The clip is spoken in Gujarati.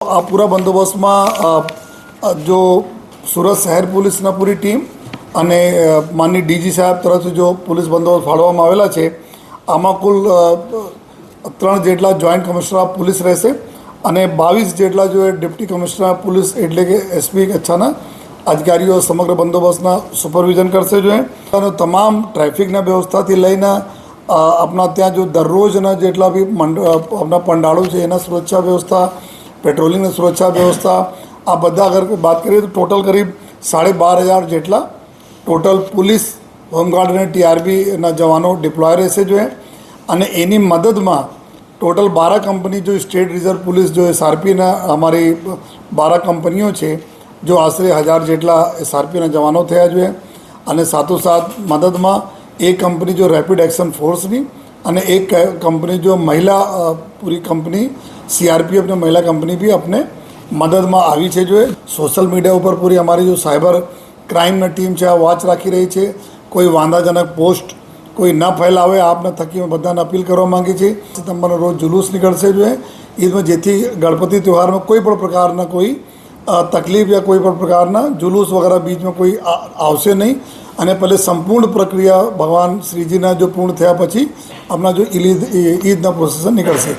આ પૂરા બંદોબસ્તમાં જો સુરત શહેર પોલીસના પૂરી ટીમ અને માનની ડીજી સાહેબ તરફથી જો પોલીસ બંદોબસ્ત ફાળવવામાં આવેલા છે, આમાં કુલ 3 જેટલા જોઈન્ટ કમિશનર ઓફ પોલીસ રહેશે અને 22 જેટલા જો ડેપ્ટી કમિશનર ઓફ પોલીસ એટલે કે એસપી કચ્છના અધિકારીઓ સમગ્ર બંદોબસ્તના સુપરવિઝન કરશે. જો અને તમામ ટ્રાફિકના વ્યવસ્થાથી લઈને આપણા ત્યાં જો દરરોજના જેટલા બી આપણા પંડાળો છે એના સુરક્ષા વ્યવસ્થા, પેટ્રોલિંગની સુરક્ષા વ્યવસ્થા, આ બધા અગર વાત કરીએ તો ટોટલ કરીબ 12,500 જેટલા ટોટલ પોલીસ, હોમગાર્ડ અને ટીઆરબીના જવાનો ડિપ્લોય રહેશે. જોઈએ અને એની મદદમાં ટોટલ 12 કંપની જો સ્ટેટ રિઝર્વ પોલીસ જો એસઆરપીના અમારી 12 કંપનીઓ છે, જો આશરે 1000 જેટલા એસઆરપીના જવાનો થયા જોઈએ અને સાથોસાથ મદદમાં એક કંપની જો રેપિડ એક્શન ફોર્સની અને એક કંપની જો મહિલા પૂરી કંપની સીઆરપીએફની મહિલા કંપની બી આપણે મદદમાં આવી છે. જોઈએ સોશિયલ મીડિયા ઉપર પૂરી અમારી જો સાયબર ક્રાઇમની ટીમ છે આ વોચ રાખી રહી છે. કોઈ વાંધાજનક પોસ્ટ કોઈ ન ફેલાવે આપના થકી બધાને અપીલ કરવા માંગીએ છીએ. સપ્ટેમ્બરનો રોજ જુલુસ નીકળશે. જોઈએ ઈદમાં જેથી ગણપતિ તહેવારમાં કોઈ પણ પ્રકારના કોઈ તકલીફ યા કોઈ પણ પ્રકારના જુલુસ વગેરે બીચમાં કોઈ આવશે નહીં અને પહેલે સંપૂર્ણ પ્રક્રિયા ભગવાન શ્રીજીના જો પૂર્ણ થયા પછી આપણા જો ઈદના પ્રોસેસર નીકળશે.